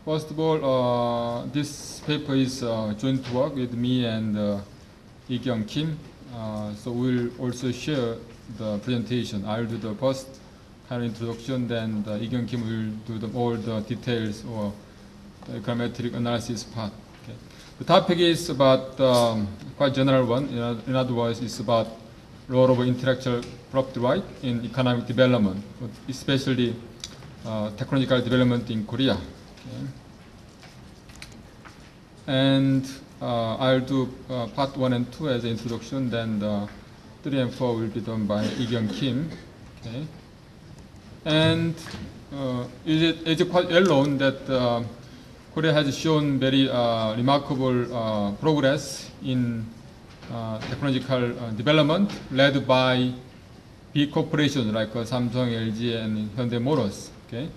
First of all, this paper is joint work with me and Yee Kyoung. So we'll also share the presentation. I'll do the first kind of introduction, then Yee Kyoung will do all the details or the econometric analysis part. Okay. The topic is about quite general one. In other words, it's about role of intellectual property right in economic development, especially technological development in Korea. Okay. And I'll do part 1 and 2 as an introduction, then the 3 and 4 will be done by Yee Kyoung. Okay. And it's quite well known that Korea has shown very remarkable progress in technological development led by big corporations like Samsung, LG, and Hyundai Motors. Okay?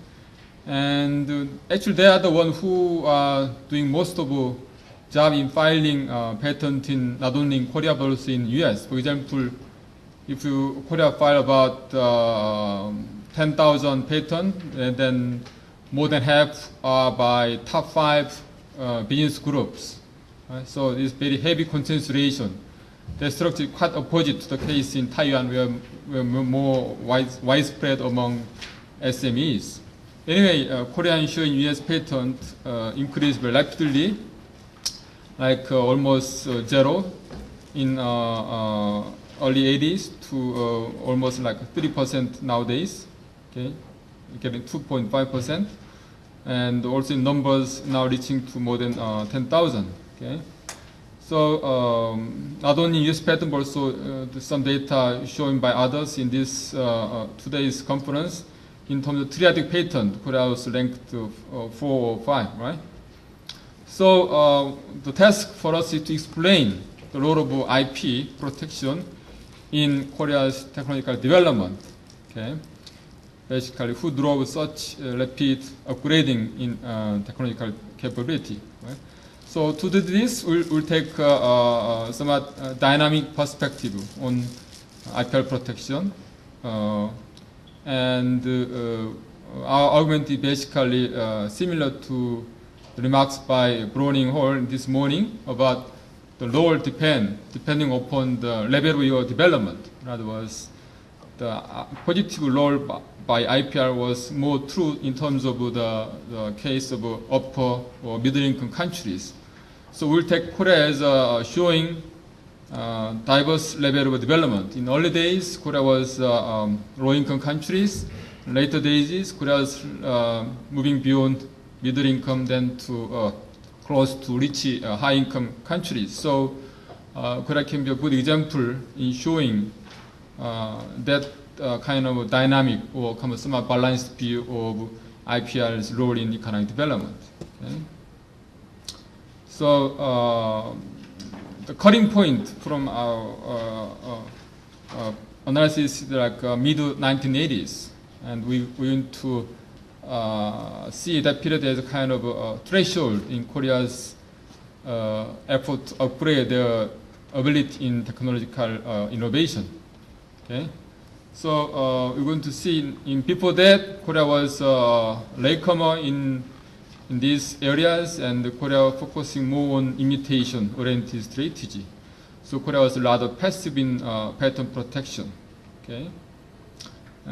And actually they are the ones who are doing most of the job in filing patent in not only in Korea but also in US. For example, if Korea file about 10,000 patents, and then more than half are by top 5 business groups. Right? So it's very heavy concentration. The structure is quite opposite to the case in Taiwan, where we're more widespread among SMEs. Anyway, Korean issuing US patent increased very rapidly, like almost zero in early 80s to almost like 3% nowadays. Okay, getting 2.5%, and also in numbers now reaching to more than 10,000. Okay. So not only US patent, but also some data shown by others in this today's conference. In terms of triadic patent, Korea was ranked 4 or 5, right? So the task for us is to explain the role of IP protection in Korea's technological development. Okay, basically, who drove such rapid upgrading in technological capability, right? So to do this, we'll take somewhat dynamic perspective on IPR protection. And our argument is basically similar to the remarks by Browning Hall this morning about the role depending upon the level of your development. In other words, the positive role by IPR was more true in terms of the case of upper or middle-income countries. So we'll take Korea as showing diverse level of development. In early days, Korea was low-income countries. In later days, Korea was moving beyond middle-income, then to close to rich high-income countries. So Korea can be a good example in showing that kind of dynamic or kind of somewhat balanced view of IPR's role in economic development. Okay? So the cutting point from our analysis is like mid-1980s, and we want to see that period as a kind of a threshold in Korea's effort to upgrade their ability in technological innovation. Okay, so we're going to see in before that Korea was latecomer in these areas, and Korea focusing more on imitation-oriented strategy. So Korea was rather passive in patent protection. Okay,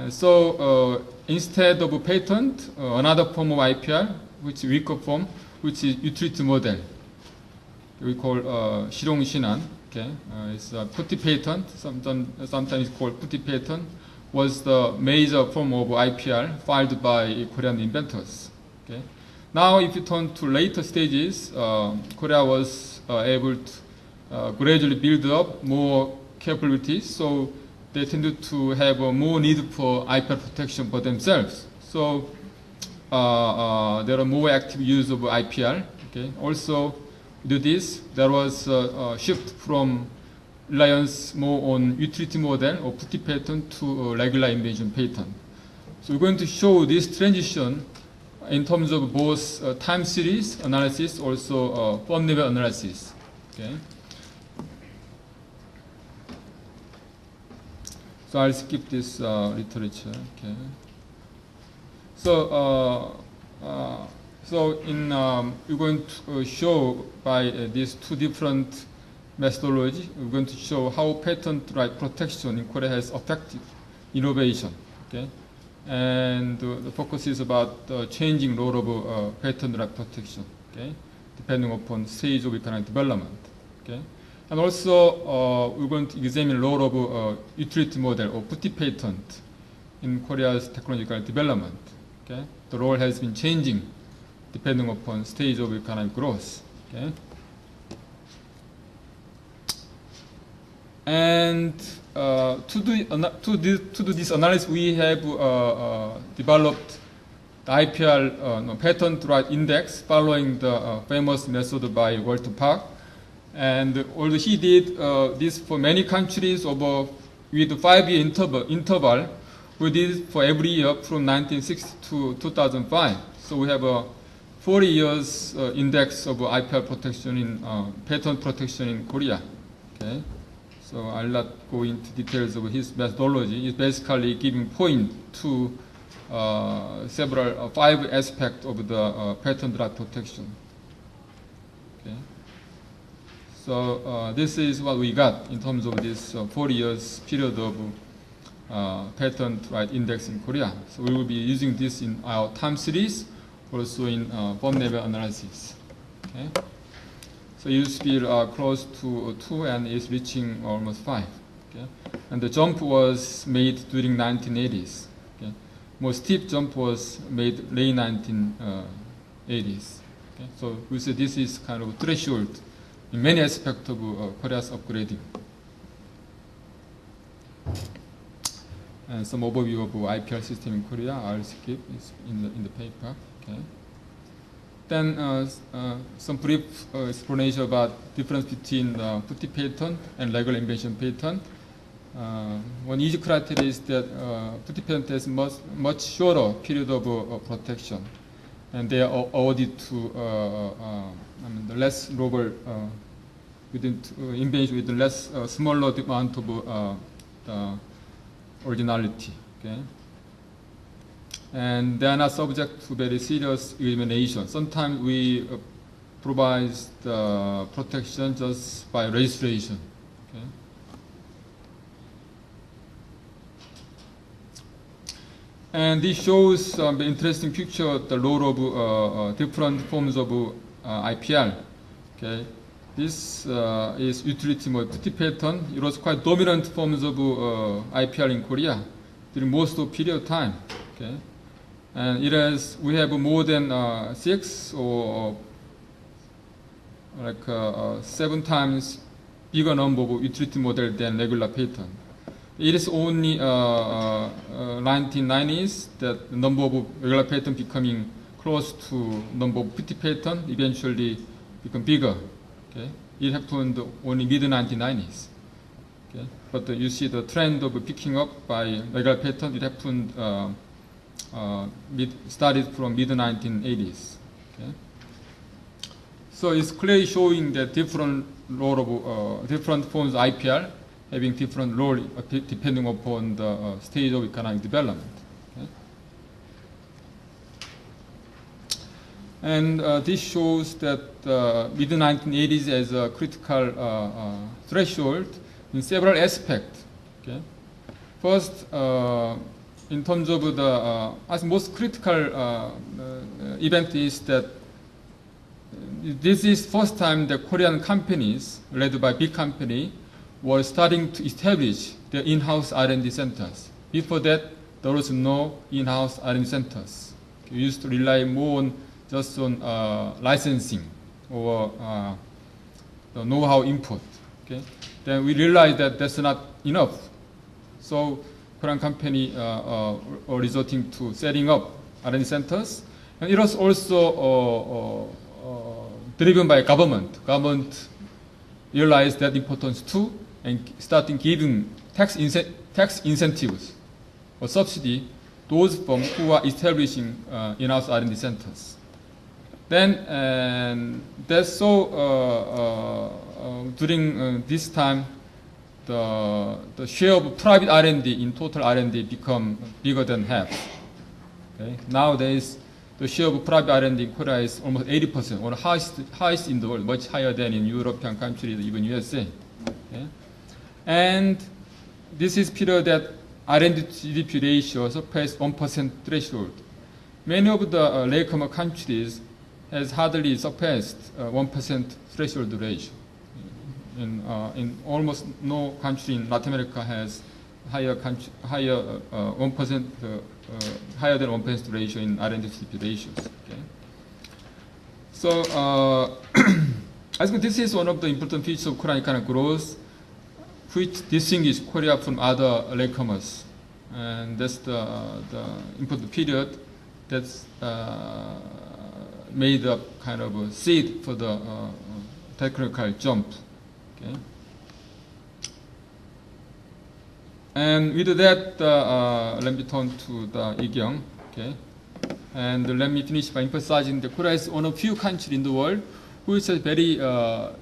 so instead of a patent, another form of IPR, which is weaker form, which is utility model, we call 실용신안. Okay, it's a putty patent. Sometimes it's called putty patent. Was the major form of IPR filed by Korean inventors. Okay. Now, if you turn to later stages, Korea was able to gradually build up more capabilities, so they tended to have more need for IPR protection for themselves. So there are more active use of IPR. Okay. Also, due to this, there was a shift from reliance more on utility model or putty patent to regular invention patent. So we're going to show this transition in terms of both time series analysis, also firm level analysis. Okay. So I'll skip this literature. Okay. So So in we're going to show by these two different methodology, we're going to show how patent right protection in Korea has affected innovation. Okay, and the focus is about changing role of patent right protection. Okay, depending upon stage of economic development. Okay, and also we're going to examine role of utility model or putti patent in Korea's technological development. Okay, the role has been changing depending upon stage of economic growth. Okay, and to do this analysis, we have developed the IPR patent right index following the famous method by Walter Park. And although he did this for many countries over with a 5-year interval, we did it for every year from 1960 to 2005. So we have a 40 years index of IPR protection in patent protection in Korea. Okay, so I'll not go into details of his methodology. It's basically giving point to several 5 aspects of the patent right protection. Okay, so this is what we got in terms of this 40 years period of patent right index in Korea. So we will be using this in our time series, also in bomb level analysis. Okay, so it used to be close to 2 and is reaching almost 5. Okay, and the jump was made during 1980s. Okay, more steep jump was made late 1980s. Okay, so we say this is kind of threshold in many aspects of Korea's upgrading. And some overview of IPR system in Korea, I'll skip, it's in the paper. Okay. Then some brief explanation about difference between putti patent and regular invention patent. One easy criteria is that putti patent has much shorter period of protection, and they are awarded to the less global invention with the less smaller amount of originality. Okay. And they are not subject to very serious elimination. Sometimes we provide the protection just by registration. Okay. And this shows the interesting picture of the role of different forms of IPR. Okay. This is utility mode putti patent. It was quite dominant forms of IPR in Korea during most of period of time. Okay. And we have more than 6 or like 7 times bigger number of utility model than regular patent. It is only 1990s that the number of regular patent becoming close to number of putti patent eventually become bigger. Okay, it happened only mid 1990s. Okay, but you see the trend of picking up by regular patent. It happened. Started from mid 1980s. Okay. So it's clearly showing that different role of different forms of IPR having different role depending upon the stage of economic development. Okay. And this shows that mid 1980s as a critical threshold in several aspects. Okay. First. In terms of the most critical event is that this is first time the Korean companies, led by big company, were starting to establish their in-house R&D centers. Before that, there was no in-house R&D centers. We used to rely more on just on licensing or the know-how input. Okay? Then we realized that that's not enough. So Korean company are resorting to setting up R&D centers, and it was also driven by government. Government realized that importance too, and starting giving tax incentives or subsidy those firms who are establishing in-house R&D centers. Then that's so during this time. The share of private R&D in total R&D become bigger than half. Okay? Nowadays, the share of private R&D in Korea is almost 80%, or highest in the world, much higher than in European countries, even USA. Okay? And this is period that R&D to GDP ratio surpassed 1% threshold. Many of the latecomer countries has hardly surpassed 1% threshold ratio. In almost no country in Latin America has higher 1% higher than 1% ratio in R&D to GDP ratios. Okay? So I think this is one of the important features of Korean economic growth, which distinguish Korea from other latecomers, and that's the important period that's made up kind of a seed for the technical jump. Okay. And with that, let me turn to the Yee Kyoung. Okay. And let me finish by emphasizing that Korea is one of few countries in the world which has very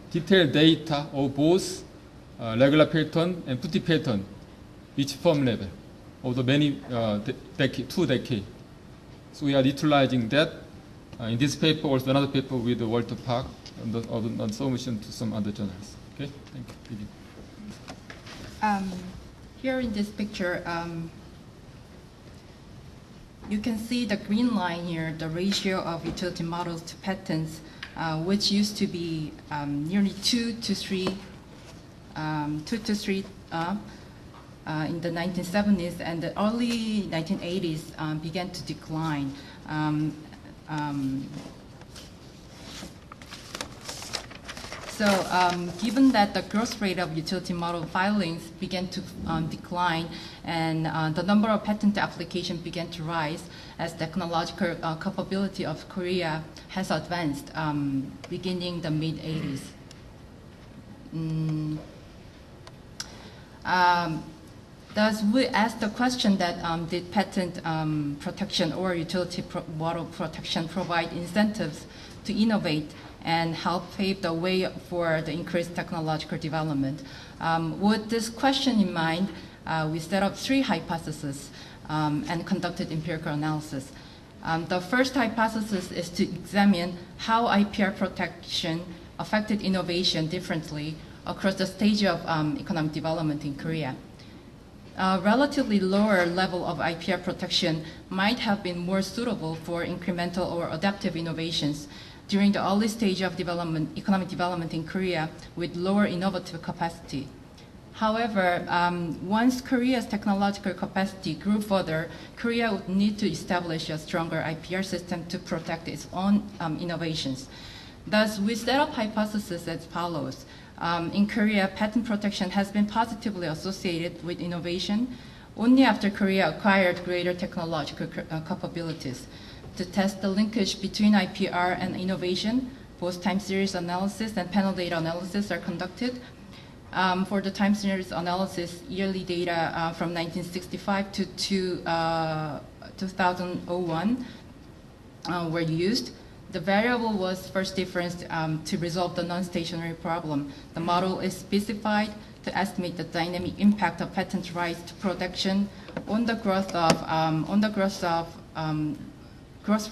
detailed data of both regular pattern and putty pattern, each firm level, over the many 2 decades. So we are utilizing that in this paper, also another paper with Walter Park, and the submission to some other journals. Okay, thank you. Here in this picture, you can see the green line here, the ratio of utility models to patents, which used to be nearly 2 to 3 in the 1970s, and the early 1980s began to decline. Given that the growth rate of utility model filings began to decline, and the number of patent applications began to rise as technological capability of Korea has advanced beginning the mid-80s. Thus, we ask the question that did patent protection or utility model protection provide incentives to innovate and help pave the way for the increased technological development? With this question in mind, we set up 3 hypotheses and conducted empirical analysis. The first hypothesis is to examine how IPR protection affected innovation differently across the stage of economic development in Korea. A relatively lower level of IPR protection might have been more suitable for incremental or adaptive innovations during the early stage of economic development in Korea with lower innovative capacity. However, once Korea's technological capacity grew further, Korea would need to establish a stronger IPR system to protect its own innovations. Thus, we set up hypotheses as follows. In Korea, patent protection has been positively associated with innovation only after Korea acquired greater technological capabilities. To test the linkage between IPR and innovation, both time series analysis and panel data analysis are conducted. For the time series analysis, yearly data from 1965 to 2001 were used. The variable was first difference to resolve the non-stationary problem. The model is specified to estimate the dynamic impact of patent rights to protection on the growth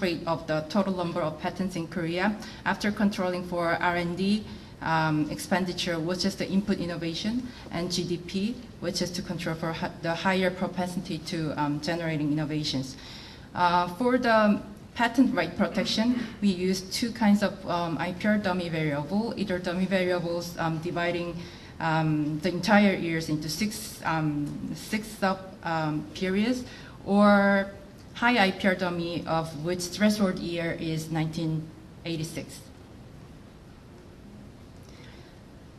rate of the total number of patents in Korea after controlling for R&D expenditure, which is the input innovation, and GDP, which is to control for the higher propensity to generating innovations. For the patent right protection, we use 2 kinds of IPR dummy variable, either dummy variables dividing the entire years into 6 sub periods, or high IPR dummy of which threshold year is 1986.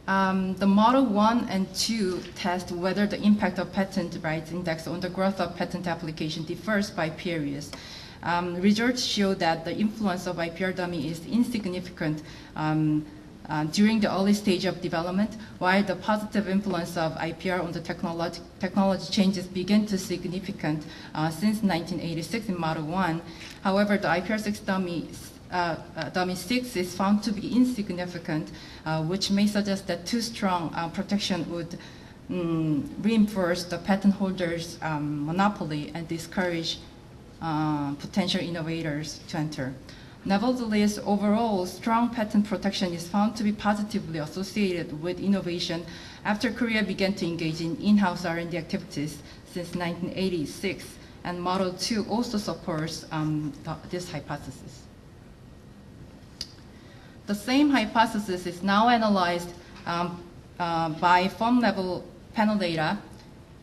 The model 1 and 2 test whether the impact of patent rights index on the growth of patent application differs by periods. Results show that the influence of IPR dummy is insignificant during the early stage of development, while the positive influence of IPR on the technology changes began to significant since 1986 in Model 1. However, the IPR 6 dummy 6 is found to be insignificant, which may suggest that too strong protection would reinforce the patent holder's monopoly and discourage potential innovators to enter. Nevertheless, overall, strong patent protection is found to be positively associated with innovation after Korea began to engage in in-house R&D activities since 1986, and Model 2 also supports this hypothesis. The same hypothesis is now analyzed by firm-level panel data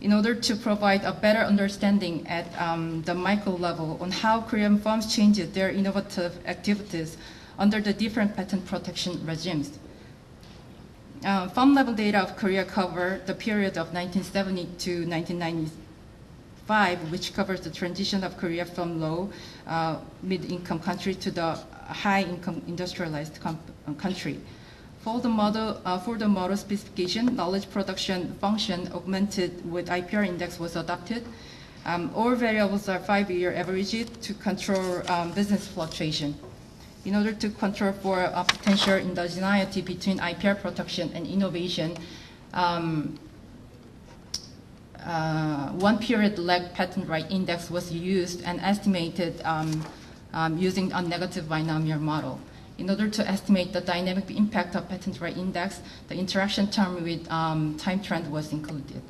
in order to provide a better understanding at the micro level on how Korean firms changed their innovative activities under the different patent protection regimes. Firm-level data of Korea cover the period of 1970 to 1995, which covers the transition of Korea from low mid-income country to the high-income industrialized country. For the model specification, knowledge production function augmented with IPR index was adopted. All variables are 5-year averaged to control business fluctuation. In order to control for a potential endogeneity between IPR production and innovation, one period lag patent right index was used and estimated using a negative binomial model. In order to estimate the dynamic impact of patent right index, the interaction term with time trend was included.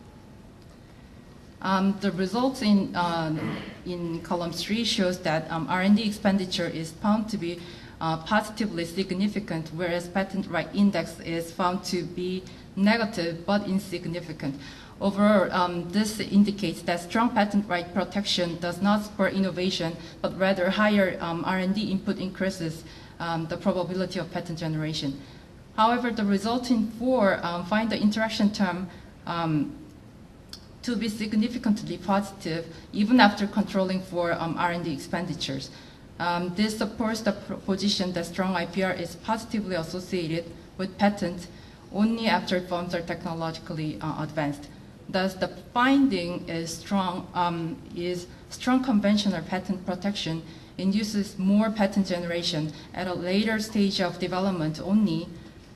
The results in column 3 shows that R&D expenditure is found to be positively significant, whereas patent right index is found to be negative but insignificant. Overall, this indicates that strong patent right protection does not spur innovation, but rather higher R&D input increases the probability of patent generation. However, the resulting 4 find the interaction term to be significantly positive even after controlling for R&D expenditures. This supports the position that strong IPR is positively associated with patents only after firms are technologically advanced. Thus, the finding is strong conventional patent protection induces more patent generation at a later stage of development only,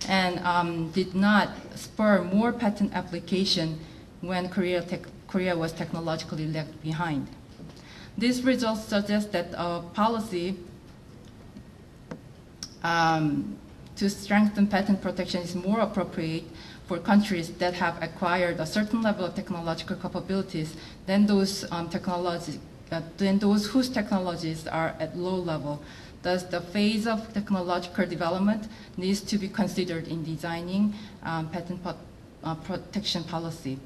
and did not spur more patent application when Korea was technologically left behind. These results suggest that a policy to strengthen patent protection is more appropriate for countries that have acquired a certain level of technological capabilities than those whose technologies are at low level. Thus, the phase of technological development needs to be considered in designing patent protection policy.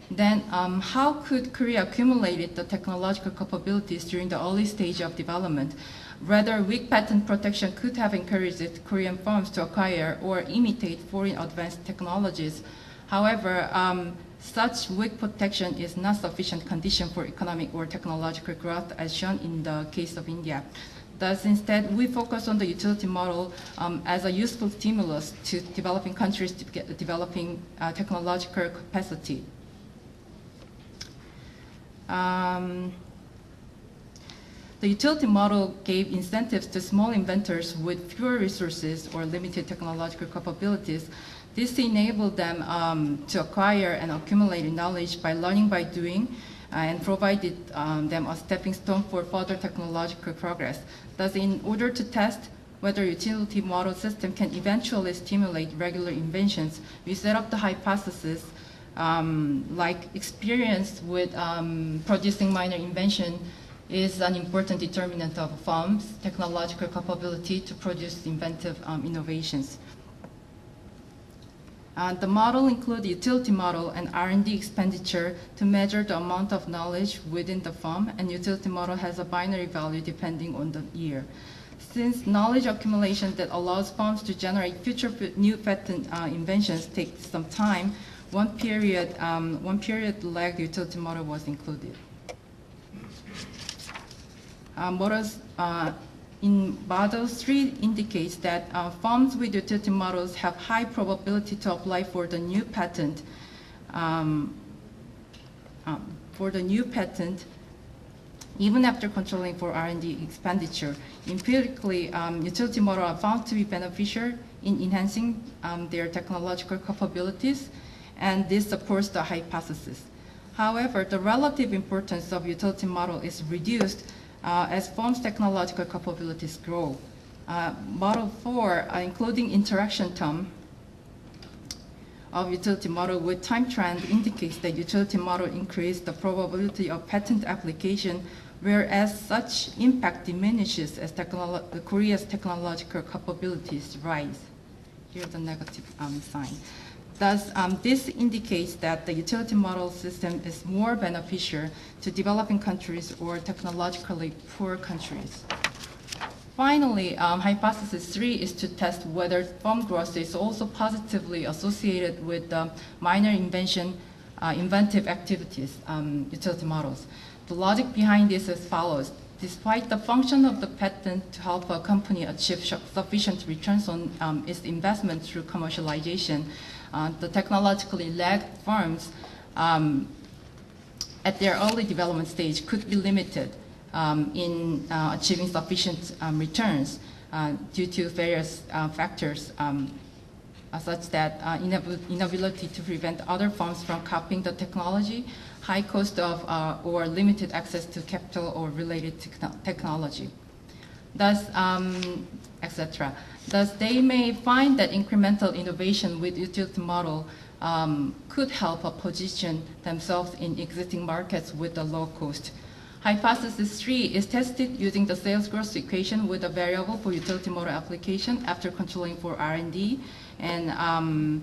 Then, how could Korea accumulate the technological capabilities during the early stage of development? Rather, weak patent protection could have encouraged Korean firms to acquire or imitate foreign advanced technologies. However, such weak protection is not sufficient condition for economic or technological growth as shown in the case of India. Thus, instead, we focus on the utility model as a useful stimulus to developing countries to get developing technological capacity. The utility model gave incentives to small inventors with fewer resources or limited technological capabilities. This enabled them to acquire and accumulate knowledge by learning by doing and provided them a stepping stone for further technological progress. Thus, in order to test whether utility model system can eventually stimulate regular inventions, we set up the hypothesis like experience with producing minor invention is an important determinant of a firm's technological capability to produce inventive innovations. The model includes utility model and R&D expenditure to measure the amount of knowledge within the firm, and utility model has a binary value depending on the year. Since knowledge accumulation that allows firms to generate future new patent inventions takes some time, one period lagged utility model was included. In Model 3 indicates that firms with utility models have high probability to apply for the new patent. Even after controlling for R&D expenditure. Empirically, utility models are found to be beneficial in enhancing their technological capabilities, and this supports the hypothesis. However, the relative importance of utility model is reduced as firms' technological capabilities grow. Model 4, including interaction term of utility model with time trend, indicates that utility model increase the probability of patent application, whereas such impact diminishes as Korea's technological capabilities rise. Here's the negative sign. Thus, this indicates that the utility model system is more beneficial to developing countries or technologically poor countries. Finally, hypothesis 3 is to test whether firm growth is also positively associated with minor inventive activities, utility models. The logic behind this is as follows. Despite the function of the patent to help a company achieve sufficient returns on its investment through commercialization, the technologically lagged firms at their early development stage could be limited in achieving sufficient returns due to various factors such that inability to prevent other firms from copying the technology, high cost of or limited access to capital or related technology. Thus, etc. Thus, they may find that incremental innovation with utility model could help position themselves in existing markets with a low cost. Hypothesis 3 is tested using the sales growth equation with a variable for utility model application after controlling for R&D and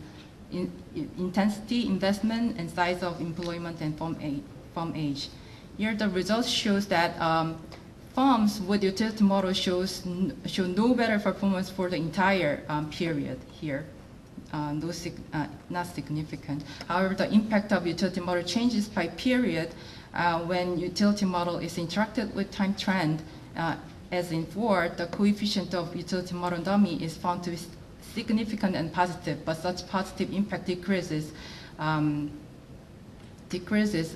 intensity, investment, and size of employment and firm age. Here the results shows that firms with utility model show no better performance for the entire period here. Not significant. However, the impact of utility model changes by period when utility model is interacted with time trend. As in 4, the coefficient of utility model dummy is found to be significant and positive, but such positive impact decreases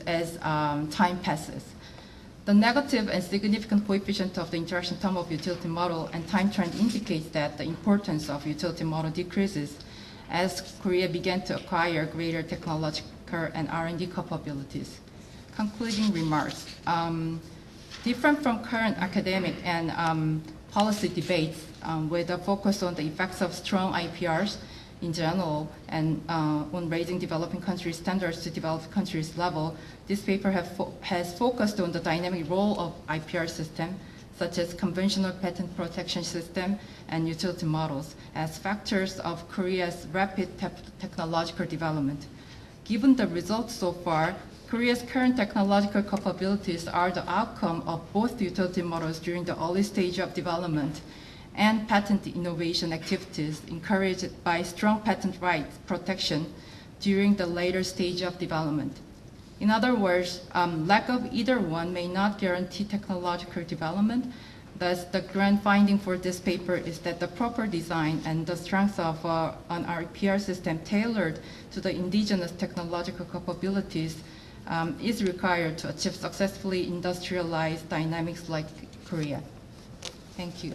as time passes. The negative and significant coefficient of the interaction term of utility model and time trend indicates that the importance of utility model decreases as Korea began to acquire greater technological and R&D capabilities. Concluding remarks. Different from current academic and policy debates with a focus on the effects of strong IPRs in general and on raising developing countries' standards to developed countries' level, this paper has focused on the dynamic role of IPR system, such as conventional patent protection system and utility models, as factors of Korea's rapid technological development. Given the results so far, Korea's current technological capabilities are the outcome of both utility models during the early stage of development and patent innovation activities encouraged by strong patent rights protection during the later stage of development. In other words, lack of either one may not guarantee technological development. Thus, the grand finding for this paper is that the proper design and the strength of an RPR system tailored to the indigenous technological capabilities is required to achieve successfully industrialized dynamics like Korea. Thank you.